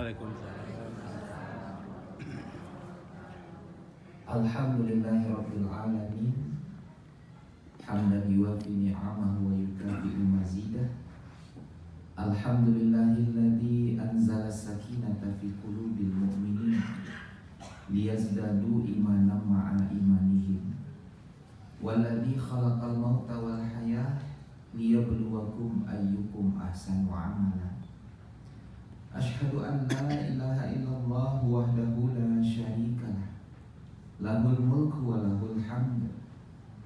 Waalaikumsalam. Alhamdulillahirabbil alamin. Hamdan yuwafi ni'amahu wa yukafi'u mazidah. Alhamdulillahilladzi anzala sakinata fi qulubil mu'minin liyazdadu imanan ma'a imanihim. Walladzi khalaqal mauta wal hayata liyabluwakum ayyukum ahsanu amala. Asyhadu an la ilaha illallah wahdahu la syarikalah. Lahul mulku wa lahul hamd.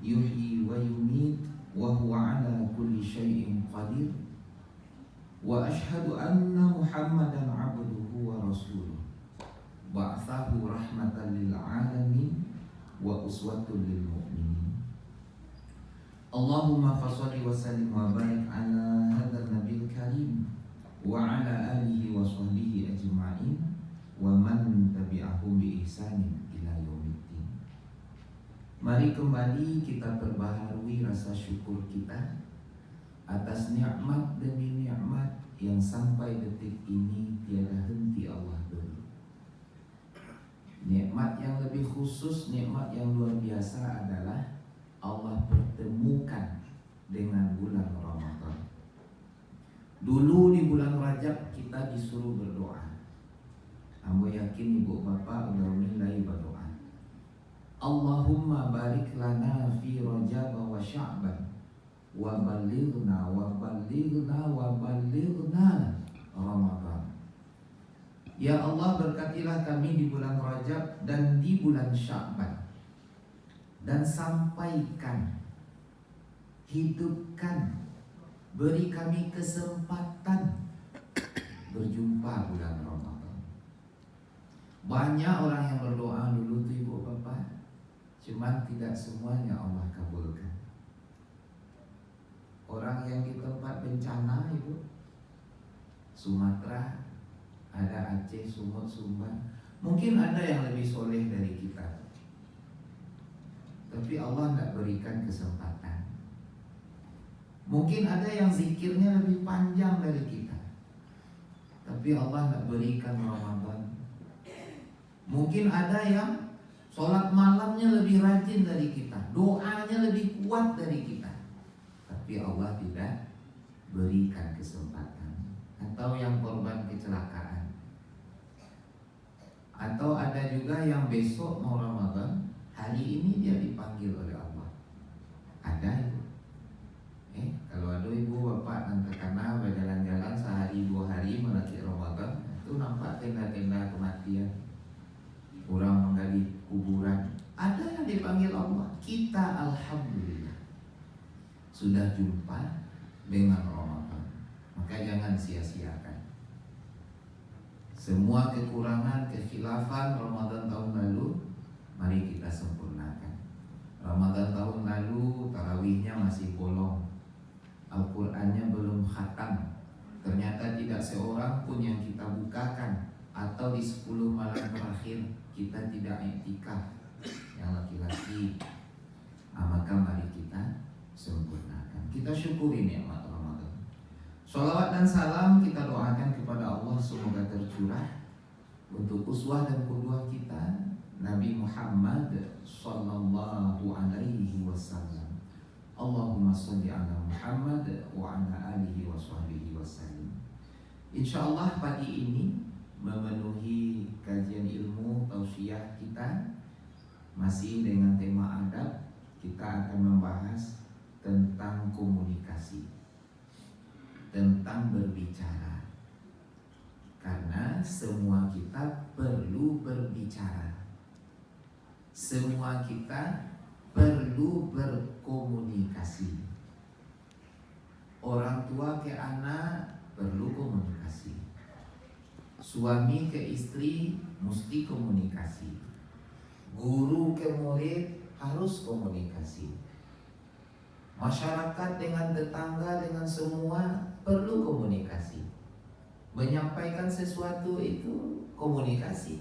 Yuhyi wa yumit wa huwa ala kulli syai'in qadir. Wa asyhadu anna Muhammadan abduhu wa rasuluh. Ba'athahu rahmatan lil alamin wa uswatun lil mu'minin. Allahumma fasholli wa sallim wa barik ala hadzal nabiyil karim wa ala alihi wa sahbihi ajma'in wa man tabi'ahum bi ihsanin ila yaumiddin. Mari kembali kita perbaharui rasa syukur kita atas nikmat demi nikmat yang sampai detik ini tiada henti Allah beri. Nikmat yang lebih khusus, nikmat yang luar biasa adalah Allah pertemukan dengan bulan Ramadan. Dulu di bulan Rajab kita disuruh berdoa. Ambo yakin ibu bapak udah mulai berdoa. Allahumma barik lana fi Rajab wa Sya'ban wa balighna Ramadan. Ya Allah, berkatilah kami di bulan Rajab dan di bulan Sya'ban, dan sampaikan, hidupkan, beri kami kesempatan berjumpa bulan Ramadan. Banyak orang yang berdoa dulu tuh ibu bapak, cuman tidak semuanya Allah kabulkan. Orang yang di tempat bencana itu Sumatera, ada Aceh, Sumut, Sumbar, mungkin ada yang lebih soleh dari kita, tapi Allah tidak berikan kesempatan. Mungkin ada yang zikirnya lebih panjang dari kita, tapi Allah tidak berikan Ramadan. Mungkin ada yang sholat malamnya lebih rajin dari kita, doanya lebih kuat dari kita, tapi Allah tidak berikan kesempatan. Atau yang korban kecelakaan. Atau ada juga yang besok mau Ramadan, hari ini dia dipanggil oleh Allah. Ada itu. Kalau ada ibu bapak nanti karena berjalan-jalan sehari 2 hari melaki Ramadan, itu nampak tenda-tenda kematian, orang menggali kuburan. Ada yang dipanggil Allah. Kita alhamdulillah sudah jumpa dengan Ramadan. Maka jangan sia-siakan. Semua kekurangan, kekhilafan Ramadan tahun lalu, mari kita sempurnakan. Ramadan tahun lalu tarawihnya masih bolong, Al-Qur'annya belum khatam. Ternyata tidak seorang pun yang kita bukakan. Atau di 10 malam terakhir kita tidak i'tikaf, yang laki-laki. Maka mari kita sempurnakan. Kita syukuri nikmat Ramadan. Sholawat dan salam kita doakan kepada Allah semoga tercurah untuk uswah dan qudwah kita Nabi Muhammad sallallahu alaihi wasallam. Allahumma sholli ala Muhammad wa ala alihi wa sahbihi wasallam. Insyaallah pagi ini memenuhi kajian ilmu tausiah kita masih dengan tema adab. Kita akan membahas tentang komunikasi, tentang berbicara. Karena semua kita perlu berbicara. Semua kita perlu berkomunikasi. Orang tua ke anak perlu komunikasi. Suami ke istri mesti komunikasi. Guru ke murid harus komunikasi. Masyarakat dengan tetangga, dengan semua perlu komunikasi. Menyampaikan sesuatu itu komunikasi.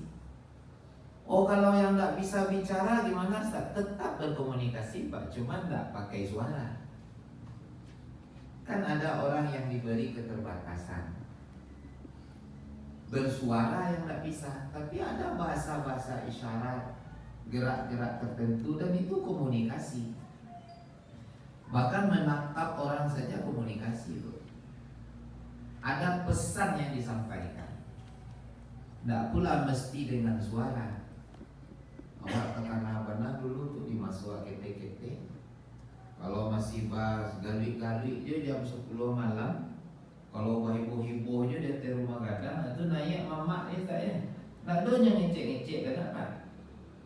Oh, kalau yang nggak bisa bicara gimana? Tetap berkomunikasi Pak, cuma nggak pakai suara. Kan ada orang yang diberi keterbatasan. bersuara yang tidak bisa, tapi ada bahasa-bahasa isyarat, gerak-gerak tertentu, dan itu komunikasi. Bahkan menatap orang saja komunikasi itu. Ada pesan yang disampaikan. Tidak pula mesti dengan suara. Awak ke Tanah Abang dulu tuh dimasuk kete-kete. Kalau masih bahas galik-galik dia jam 10 malam. Kalau heboh-hebohnya dia di rumah gadang, itu naik mamak dia tak ya. Nak donya ngecek-ngecek kenapa?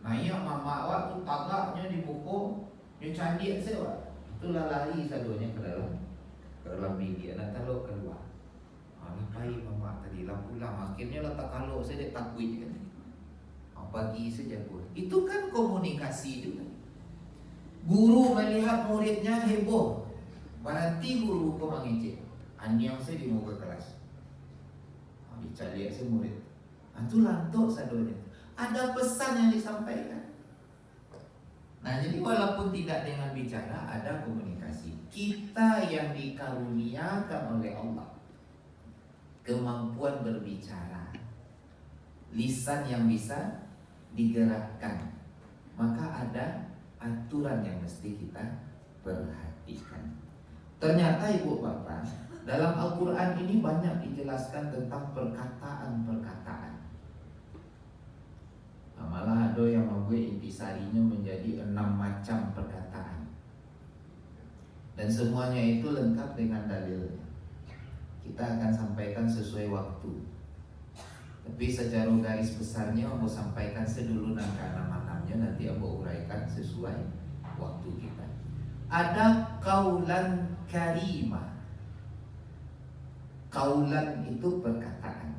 Naik mamak awak tu tagaknya dibuku, dia candik sewa. Itulah lari sadonya ke dalam bilik. Nak taruh keluar. Lapai mamak tadi pulang. Akhirnya letak kalau saya dia takut kan. Pagi saja pun. Itu kan komunikasi juga. Guru melihat muridnya heboh, berarti guru kau mengecek. Anyang saya di muka kelas. Dicari saya murid. Itu lantuk sadonya. Ada pesan yang disampaikan. Nah, jadi walaupun tidak dengan bicara, ada komunikasi. Kita yang dikaruniakan oleh Allah kemampuan berbicara, lisan yang bisa digerakkan, maka ada aturan yang mesti kita perhatikan. Ternyata ibu bapak, dalam Al-Quran ini banyak dijelaskan tentang perkataan-perkataan. Nah, malah ada yang membuat intisarinya menjadi 6 macam perkataan. Dan semuanya itu lengkap dengan dalilnya. Kita akan sampaikan sesuai waktu. Tapi secara garis besarnya aku sampaikan sedulu nama-namanya, nanti aku uraikan sesuai waktu kita. Ada kaulan karimah. Kaulan itu perkataan.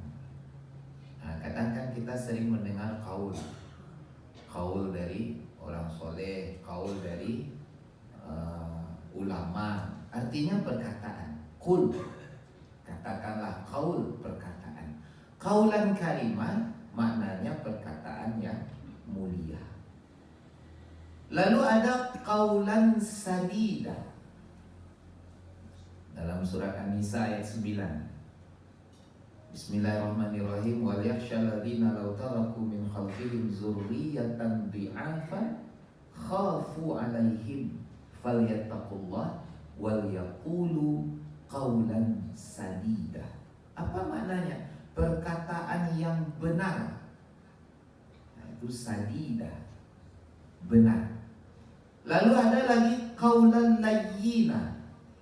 Nah, kadang-kadang kita sering mendengar kaul. Kaul dari orang soleh, kaul dari ulama. Artinya perkataan. Kul, katakanlah kaul, perkataan. Kaulan karimah maknanya perkataan yang mulia. Lalu ada kaulan sadida. Dalam surat An-Nisa ayat 9. Bismillahirrahmanirrahim. Wal yakhshal ladzina law taraku min khalfihim dzurriyyatan dhi'afan khafu 'alaihim falyattaqullah wal yaqulu qaulan sadida. Apa maknanya? Perkataan yang benar. Nah, itu sadida, benar. Lalu ada lagi qaulan layyina,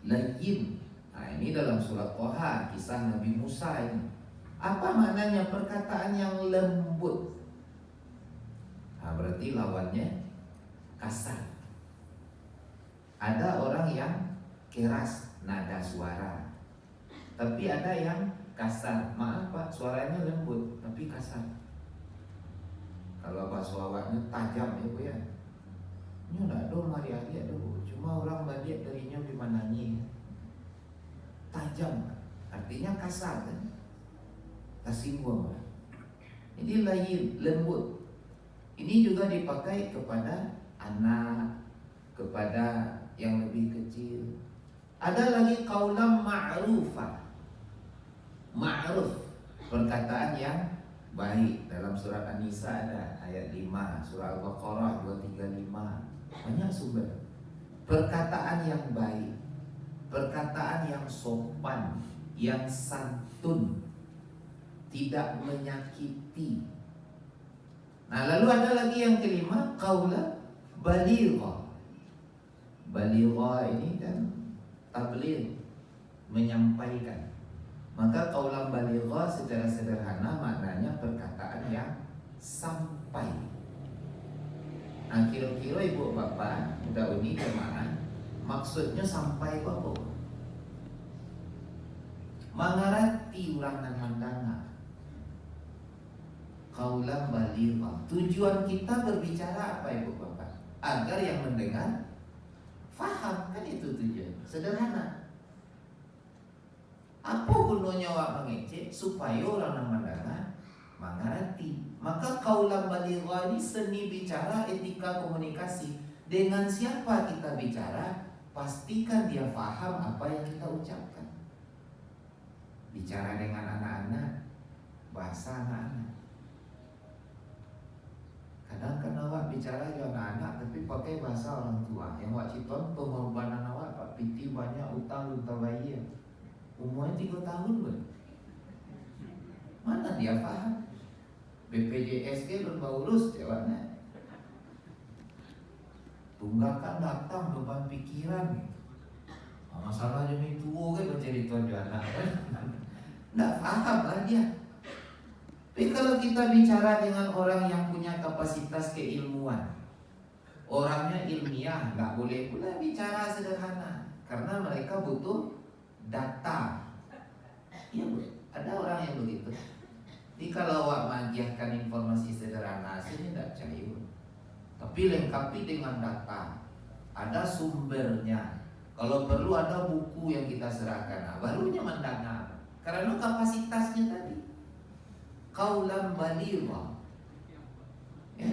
layyin. Nah, ini dalam surat Thaha, kisah Nabi Musa ini. Apa maknanya? Perkataan yang lembut. Nah, berarti lawannya kasar. Ada orang yang keras nada suara, tapi ada yang kasar. Maaf pak, suaranya lembut tapi kasar. Kalau bahasa awaknya tajam ya bu ya. Ini enggak ada hari-hari ada bu. Cuma orang balik darinya gimana nih? Tajam, artinya kasar kan? Tersinggung. Ini lain, lembut. Ini juga dipakai kepada anak, kepada yang lebih kecil. Ada lagi kaulam ma'rufah. Ma'ruf, perkataan yang baik. Dalam surat An-Nisa ada ayat 5, surah Al-Baqarah 235. Banyak sumber. Perkataan yang baik, perkataan yang sopan, yang santun, tidak menyakiti. Nah, lalu ada lagi yang kelima, qaula baligha. Baligha ini kan tabligh, menyampaikan. Maka qaula baligha secara sederhana maknanya perkataan yang sampai. Nah, kira-kira ibu bapak, udah uni jemaah, maksudnya sampai itu apa? Mengerti orang dan mandanga. Qaula baligha. Tujuan kita berbicara apa ibu bapak? Agar yang mendengar faham, kan itu tujuan. Sederhana. Apa gunanya awak mengecek? Supaya orang yang mendengar mengerti. Maka qaula baligha ini seni bicara, etika komunikasi. Dengan siapa kita bicara, pastikan dia faham apa yang kita ucapkan. Bicara dengan anak-anak, bahasa anak-anak. Kadang kan awak bicara dengan anak-anak tapi pakai bahasa orang tua. Yang awak citon pengorbanan awak Pak Piti banyak utang bayi. Umurnya 3 tahun pun. Mana dia paham? BPJS ke belum urus jawabnya. Tunggakan datang beban pikiran gitu. Masalah demi tua kan bercerita juga anak kan. Nggak paham lah dia. Tapi kalau kita bicara dengan orang yang punya kapasitas keilmuan, orangnya ilmiah, nggak boleh pula bicara sederhana, karena mereka butuh data. Iya, ada orang yang begitu. Jadi kalau awak magiahkan informasi sederhana, saya tidak percaya. Tapi lengkapi dengan data, ada sumbernya. Kalau perlu ada buku yang kita serahkan, nah, barunya mendengar. Karena kapasitasnya tadi qaulan baligha, ya.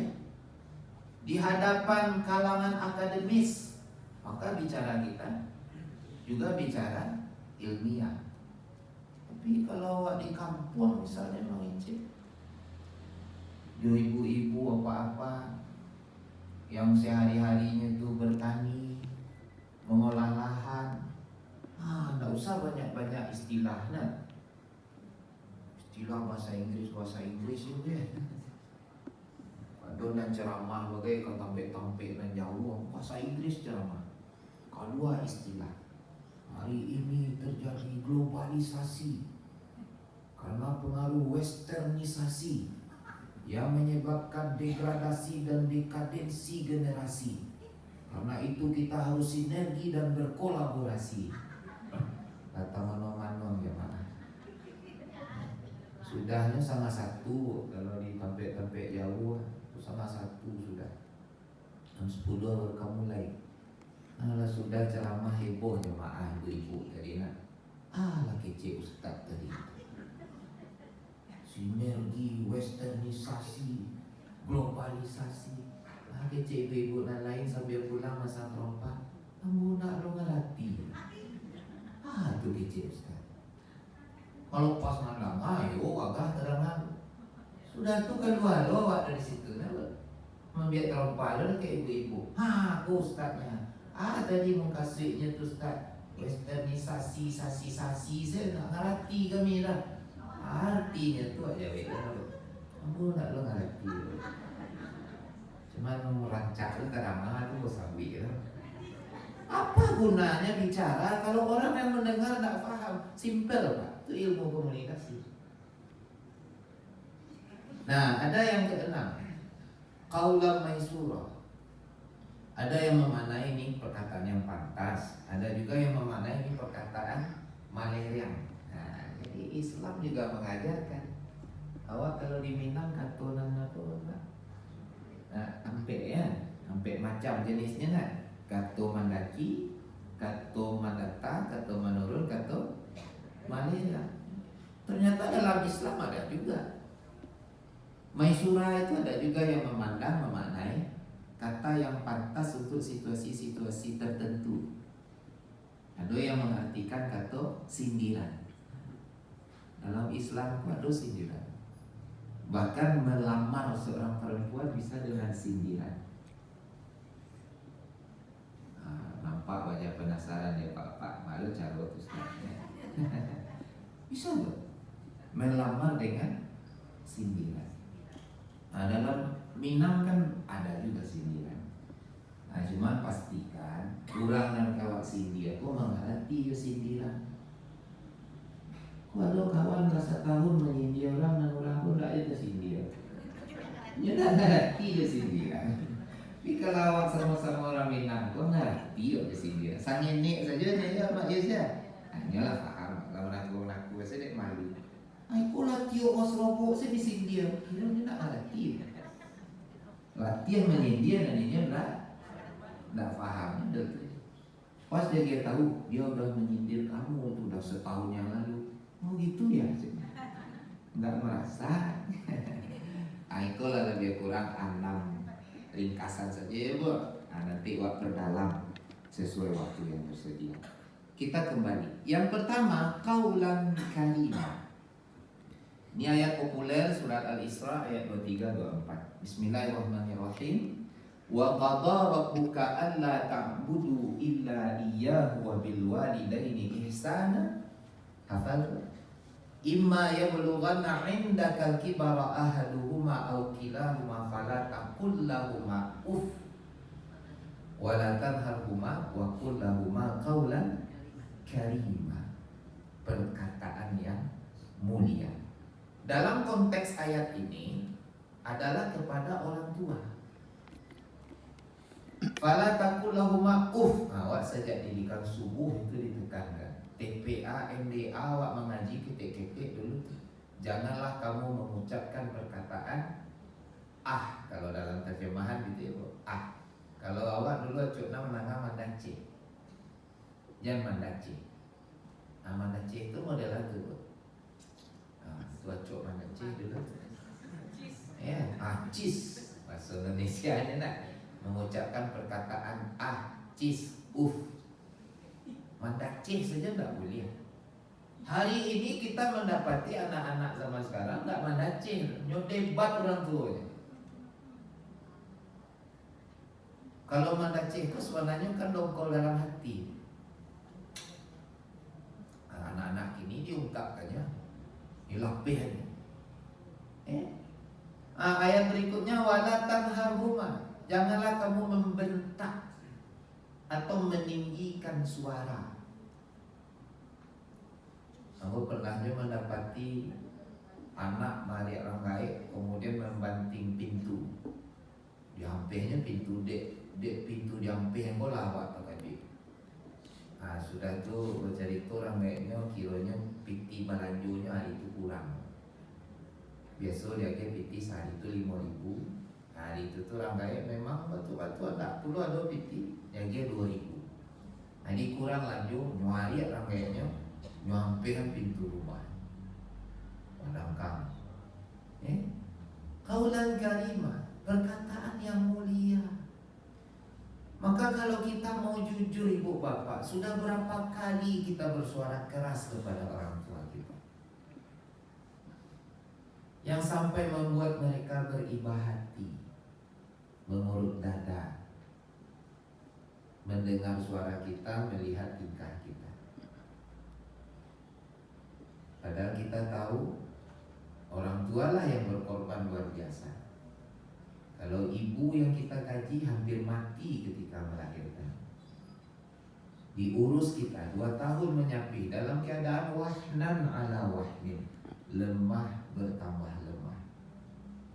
Di hadapan kalangan akademis, maka bicara kita juga bicara ilmiah. Tapi kalau di kampung misalnya mengincip, ibu-ibu apa-apa yang sehari-harinya itu bertani, mengolah lahan, nggak usah banyak-banyak istilahnya. Istilah bahasa Inggris itu ya. Adonan ceramah bagai kau tampik-tampik dan jauh bahasa Inggris ceramah. Kedua istilah. Hari ini terjadi globalisasi karena pengaruh westernisasi yang menyebabkan degradasi dan dekadensi generasi. Karena itu kita harus sinergi dan berkolaborasi. Kata mano-mano gimana? Sudahnya sama satu, kalau di tampek-tampek jauh itu sama satu sudah. Jam 10 kamu mulai. Kalau sudah ceramah heboh jemaah ibu-ibu tadi nak. Lah kece ustaz tadi. Sinergi, westernisasi, globalisasi. Kece ibu-ibu dan lain sambil pulang masa terompak. Kamu nak lo ngerti. Itu kece ustaz. Kalau pas mandang, ayo agak terangan. Sudah tuh kedua lo awak dari situ, membiak terompak lo ke ibu-ibu. Aku ustaznya. Tadi mengkasihnya tuh ustaz. Westernisasi, sasi, saya nggak ngerti kami lah. Artinya tuh aja beda lo. Kamu nggak lo ngerti lo. Cuman merancak lo terangan tuh sambil lo. Apa gunanya bicara kalau orang yang mendengar nggak paham? Simple Pak. Itu ilmu komunikasi. Nah, ada yang keenam, qaulan maisura. Ada yang memaknai ini perkataan yang pantas, ada juga yang memaknai ini perkataan maleriang. Nah, jadi Islam juga mengajarkan. Awak kalau di Minang katonan apa? Nah, hampir macam jenisnya kan. Kato mandaki, kato mandata, kato menurun, kato Malaysia. Ternyata dalam Islam ada juga. Maisura itu ada juga yang memaknai kata yang pantas untuk situasi-situasi tertentu. Ada yang mengartikan kata sindiran. Dalam Islam itu ada sindiran. Bahkan melamar seorang perempuan bisa dengan sindiran. Nampak wajah penasaran ya Pak malu carut ustaznya. Bisa loh melamar dengan sindiran. Nah, dalam Minang kan ada juga sindiran. Nah, cuma pastikan kurang dan kawak sindir kok mengerti ya sindiran. Kalau kawan rasa tahun menyindir orang dan orang pun tidak ada sindir. Ya tidak ngerti ya sindiran. Tapi kalau awak sama-sama orang Minang kok ngerti ya sindiran. Sang nenek saja ya mak ya. Hanyalah paham. Kalau naku saya tidak malu. Aku latih os robok saya disindir. Kira dia nak latih. Latihan menyindir dan ini tidak paham. Pas dia tahu dia udah menyindir kamu itu udah setahun yang lalu. Oh gitu ya. Nggak merasa. Itulah lebih kurang 6 ringkasan saja ya Bu. Nanti waktu perdalam sesuai waktu yang tersedia. Kita kembali. Yang pertama, qaulan kalimah. Ini ayat populer surat Al-Isra ayat 23-24. Bismillahirrahmanirrahim. Wa qadha rabbuka alla ta'budu illa iyyahu wa bil walidaini ihsana. Hafal. Imma yablughanna 'indaka al-kibara ahaduhuma aw kilahuma fala taqul lahumā uff wa la tanharhumā wa qul lahumā qawlan karīmā. Perkataan yang mulia. Dalam konteks ayat ini adalah kepada orang tua. Fala taqul lahumā uff. Awak sejak didikan subuh itu ditekankan. TPA, MDA awak mengaji ketik-ketik dulu. Janganlah kamu mengucapkan perkataan kalau dalam terjemahan gitu ya. Kalau awak dulu acukna menangah mandace. Jangan mandace. Mandace itu model lagu. Itu acuk mandace dulu. Ya, cis. Bahasa Indonesia nya nak mengucapkan perkataan cis, uff. Mandace saja tidak boleh. Hari ini kita mendapati anak-anak zaman sekarang tidak mandace, nyodebat orang tuanya. Kalau mandace itu sebenarnya kan dongkol dalam hati. Anak-anak ini diungkapkannya dilapih. Ayat berikutnya wala tanharhuma. Janganlah kamu membentak atau meninggikan suara. Aku pernah mendapati anak mari orang baik kemudian membanting pintu. Diampehnya pintu pintu diampeh yang bola awak tadi. Sudah tu bercerita orang baiknya kiranya piti balanjunya hari itu kurang. Biasa dia ke piti sehari itu 5.000. Hari itu tu orang baik memang batu-batu tak perlu ada piti yang dia 2.000. Jadi kurang lanjut nyuari orang baiknya nyampekan pintu rumah. Padangkan. Qaulan karimah, perkataan yang mulia. Maka kalau kita mau jujur ibu bapak, sudah berapa kali kita bersuara keras kepada orang tua kita, yang sampai membuat mereka beribah hati, mengurut dada, mendengar suara kita, melihat tingkah kita. Padahal kita tahu orang tua lah yang berkorban luar biasa. Kalau ibu yang kita gaji hampir mati ketika melahirkan, diurus kita 2 tahun menyapi dalam keadaan wahnan ala wahnin, lemah bertambah lemah.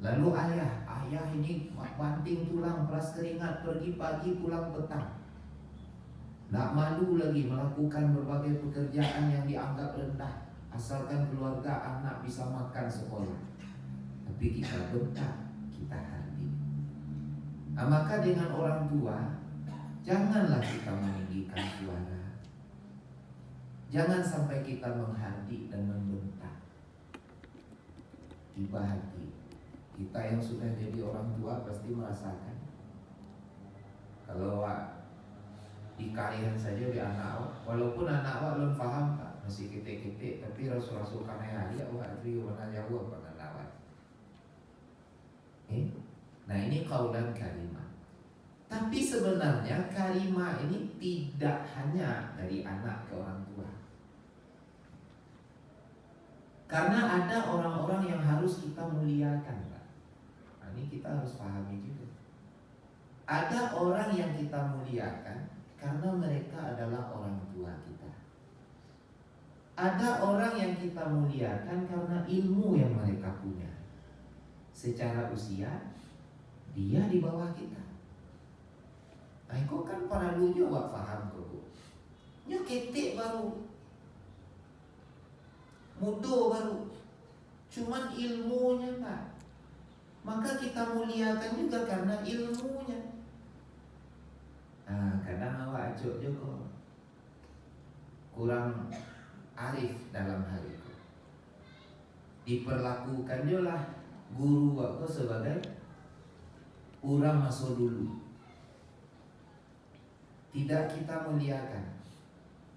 Lalu ayah ini banting tulang, peras keringat, pergi pagi pulang petang. Tak malu lagi melakukan berbagai pekerjaan yang dianggap rendah, asalkan keluarga anak bisa makan sekolah. Tapi kita bentak, kita hardi. Maka dengan orang tua janganlah kita meninggikan suara. Jangan sampai kita menghardik dan membentak. Ibah hati. Kita yang sudah jadi orang tua pasti merasakan. Kalau dikalian saja di anak awak, walaupun anak awak belum faham tak, masih ketik-ketik, tapi rasul-rasul kamera dia awak itu mana jauh apa awak. Nah ini qaulan karimah. Tapi sebenarnya karimah ini tidak hanya dari anak ke orang tua. Karena ada orang-orang yang harus kita muliakan, Pak. Nah, ini kita harus pahami juga. Ada orang yang kita muliakan karena mereka adalah orang tua kita. Ada orang yang kita muliakan karena ilmu yang mereka punya. Secara usia dia di bawah kita. Kau kan para lujo awak faham kau. Nya ketik baru, mudo baru, cuman ilmunya Pak. Maka kita muliakan juga karena ilmunya. Kadang awak ajuk juga kurang arif dalam hal itu. Diperlakukan juga lah guru aku sebagai orang masuk dulu. Tidak kita muliakan.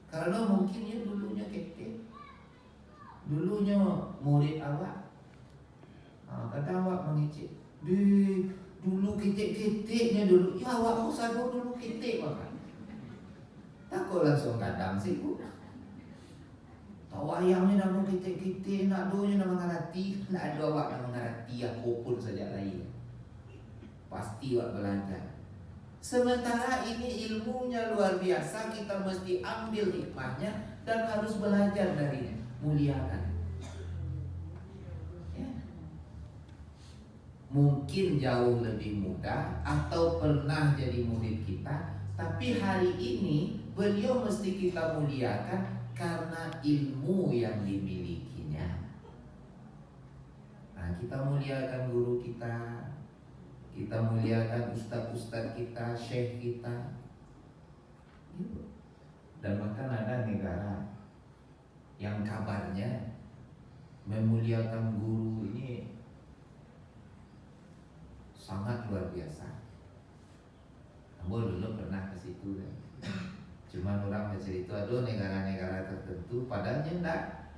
Karena mungkin dulunya ketik, dulunya murid awak, Kadang awak mengicik, dulu kitik-kitiknya dulu. Ya awak sadar dulu kitik makan. Takut langsung kadang sih bu. Tahu ayamnya nama kitik-kitik, nak doanya nama ngarati, nak ada awak nama ngarati apapun saja lain. Pasti awak belajar. Sementara ini ilmunya luar biasa, kita mesti ambil hikmahnya dan harus belajar darinya. Muliakan. Ya. Mungkin jauh lebih mudah atau pernah jadi murid kita, tapi hari ini beliau mesti kita muliakan karena ilmu yang dimilikinya. Nah, kita muliakan guru kita muliakan ustaz-ustaz kita, syekh kita. Dan bahkan ada negara yang kabarnya memuliakan guru ini sangat luar biasa. Ambo dulu pernah ke situ kan. Cuman orang bercerita aduh negara-negara tertentu padahal enggak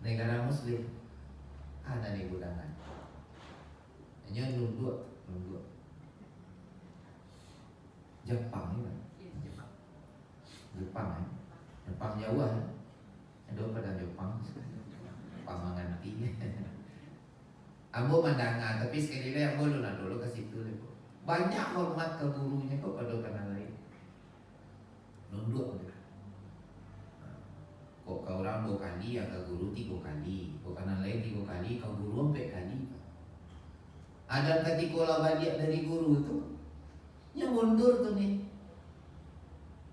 negara muslim. Ada nih budangan. Hanya nunduk. Jepang ini kan? Jepang ya? Jepang Jawa ya? Ada pada Jepang mengerti. Ambo mendengar tapi sekali lagi ambo dulu ke situ banyak hormat ke gurunya kok pada kenal lain nunduk kok ke orang 2 kali ya ke guru 3 kali kok kenal lain 3 kali ke guru 4 kali. Ada ketika lah balik dari guru tu nya mundur tu nih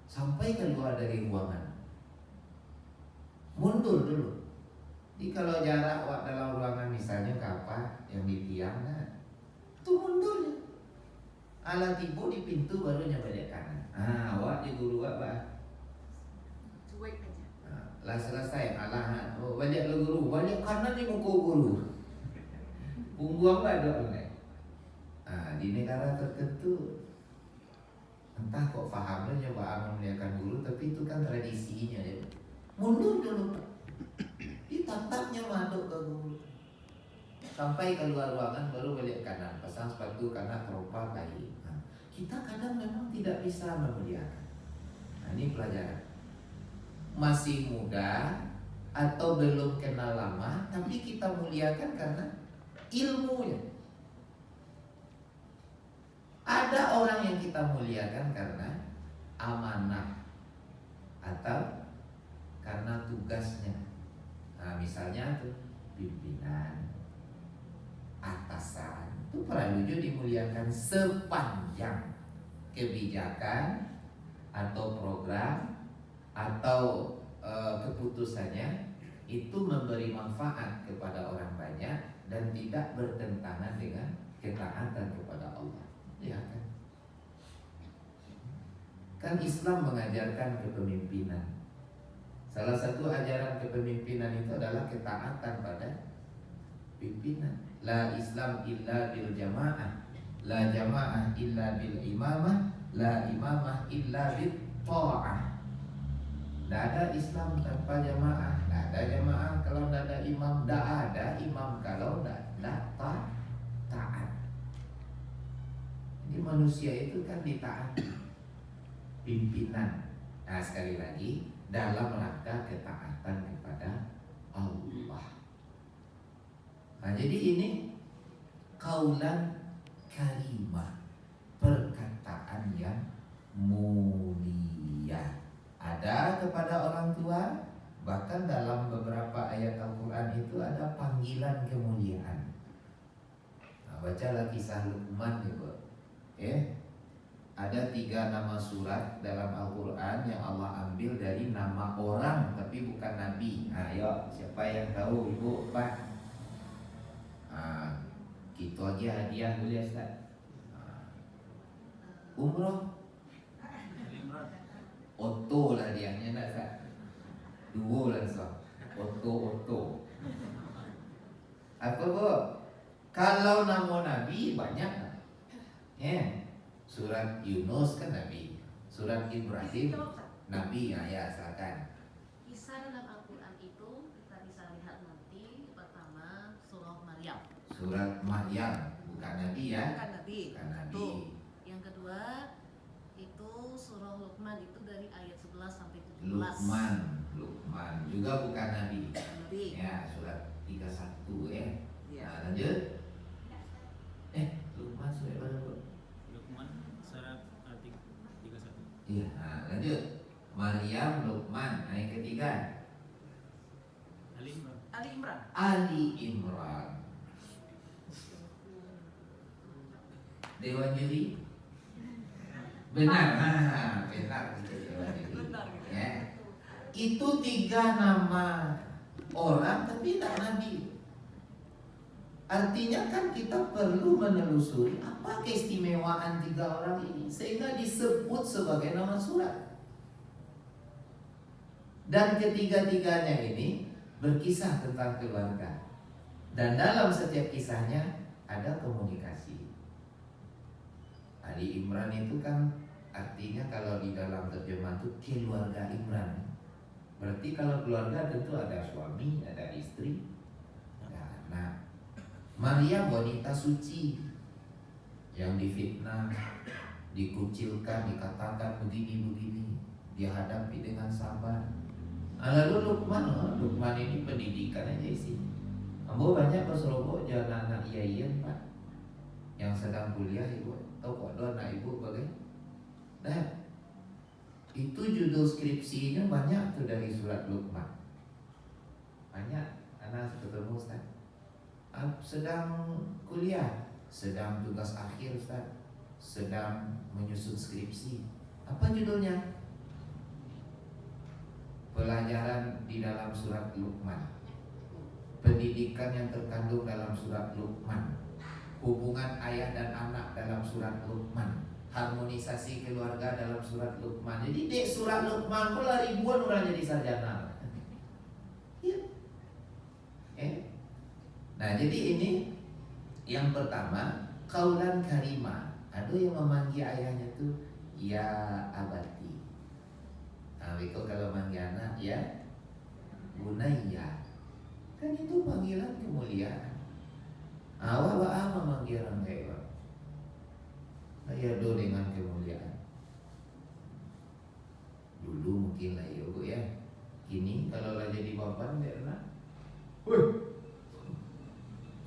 sampai keluar dari ruangan mundur dulu. Jadi kalau jarak awak dalam ruangan misalnya kapal yang di tiang tu mundurnya ala tiba di pintu barunya balik kanan. Awak di guru awak cuek aja. Lah selesai alah balik ke guru balik kanan di muka guru punggung apa doa. Di negara tertentu entah kok fahamnya nyoba memuliakan guru tapi itu kan tradisinya ya. Mundur dulu Pak. Ditatapnya masuk ke guru. Sampai keluar ruangan baru balik kanan, pasang sepatu karena terlupa kali. Kita kadang memang tidak bisa memuliakan. Ini pelajaran. Masih muda atau belum kenal lama, tapi kita muliakan karena ilmunya. Ada orang yang kita muliakan karena amanah atau karena tugasnya. Misalnya tuh pimpinan, atasan itu perlu juga dimuliakan sepanjang kebijakan atau program atau keputusannya itu memberi manfaat kepada orang banyak dan tidak bertentangan dengan ketaatan kepada Allah. Ya kan Islam mengajarkan kepemimpinan. Salah satu ajaran kepemimpinan itu adalah ketaatan pada pimpinan. La Islam illa bil jamaah, la jamaah illa bil imamah, la imamah illa bil ta'ah. Tidak ada Islam tanpa jamaah, tidak ada jamaah kalau tidak ada imam, tidak ada imam kalau tidak taat. Jadi manusia itu kan ditaati pimpinan. Nah sekali lagi dalam rangka ketaatan kepada Allah. Nah jadi ini kaulan karimah, perkataan yang mulia. Ada kepada orang tua, bahkan dalam beberapa ayat Al-Quran itu ada panggilan kemuliaan. Bacalah kisah Luqman itu. Ada 3 nama surat dalam Al-Quran yang Allah ambil dari nama orang tapi bukan nabi. Ayo siapa yang tahu ibu pak? Gitu aja hadiah boleh Ustaz. Umroh Oto lah hadiahnya nak Ustaz. 2 langsung Oto. Apa bu? Kalau nama nabi banyak surat Yunus kan Nabi, surat Ibrahim Nabi. Ya silakan. Kisah dalam Al-Quran itu kita bisa lihat nanti pertama surah Maryam. Surat Maryam, bukan Nabi ya? Bukan Nabi. Bukan Nabi. Tuh. Yang kedua itu surah Luqman itu dari ayat 11 sampai 17. Luqman juga bukan Nabi. Nabi. Ya, surat 31 ya. Ya. Nah, lanjut. Luqman surat berapa, Bu? Luqman surat 31. Iya, nah, lanjut. Maryam, Luqman. Nah, yang ketiga Ali Imran. Ali Imran. Ali Imran. Dewan Juri. Benar, benar itu Dewan Juri. Benar. Ya. Itu 3 nama orang tapi tidak nabi. Artinya kan kita perlu menelusuri apa keistimewaan 3 orang ini sehingga disebut sebagai nama surat. Dan ketiga-tiganya ini berkisah tentang keluarga. Dan dalam setiap kisahnya ada komunikasi. Ali Imran itu kan artinya kalau di dalam terjemahan itu keluarga Imran. Berarti kalau keluarga tentu ada suami, ada istri, ada anak. Maryam wanita suci yang difitnah, dikucilkan, dikatakan begini-begini, dihadapi dengan sabar. Lalu Luqman ini pendidikan aja isi. Ambo banyak berserobot jalan anak iyan Pak yang sedang kuliah ibu. Tahu kok do anak ibu bagaimana? Nah, itu judul skripsinya banyak tuh dari surat Luqman. Banyak anak ketemu Ustaz. Sedang kuliah, sedang tugas akhir Ustaz, sedang menyusun skripsi. Apa judulnya? Pelajaran di dalam surat Luqman. Pendidikan yang terkandung dalam surat Luqman. Hubungan ayah dan anak dalam surat Luqman. Harmonisasi keluarga dalam surat Luqman. Jadi di surat Luqman pula ribuan orang jadi sarjana. Ya. Nah jadi ini yang pertama, kaulan karimah. Ada yang memanggil ayahnya tuh ya abati. Nah itu kalau manggil anak ya bunayya. Kan itu panggilan kemuliaan. Awak apa memanggil orang kayak do dengan kemuliaan. Dulu mungkin lah ya Bu ya. Kini kalau lah jadi bapak enggak enak.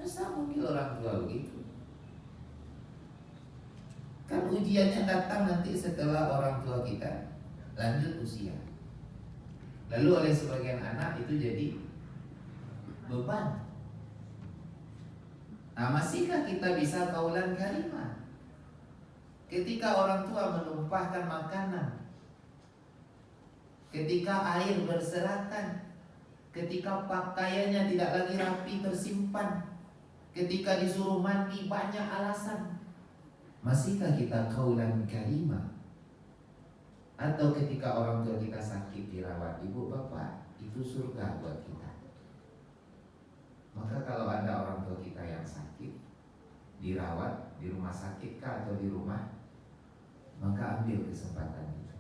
Masa mungkin orang tua begitu? Kan ujiannya datang nanti setelah orang tua kita lanjut usia. Lalu oleh sebagian anak itu jadi beban. Nah, masihkah kita bisa kaulan karimah? Ketika orang tua menumpahkan makanan, ketika air berserakan, ketika pakaiannya tidak lagi rapi tersimpan, ketika disuruh mandi banyak alasan, masihkah kita kaulan karimah? Atau ketika orang tua kita sakit dirawat, ibu bapak, itu surga buat kita. Maka kalau ada orang tua kita yang sakit dirawat di rumah sakit kah atau di rumah, maka ambil kesempatan itu.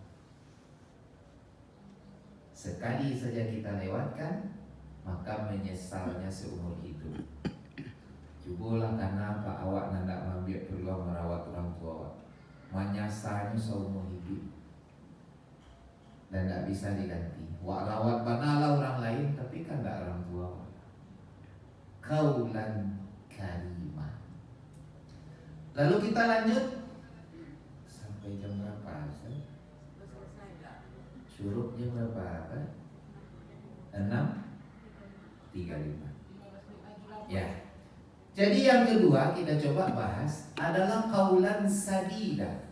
Sekali saja kita lewatkan, maka menyesalnya seumur hidup. Cubalah karena apa awak nak mengambil peluang merawat orang tua awak, menyesalnya seumur hidup dan tidak bisa diganti. Wak rawat banalah orang lain, tapi kan tidak orang tua awak. Kaulan karimah. Lalu kita lanjut sampai jam berapa? Syuruk jam berapa? 6:35. Ya. Jadi yang kedua kita coba bahas adalah kaulan sadidah.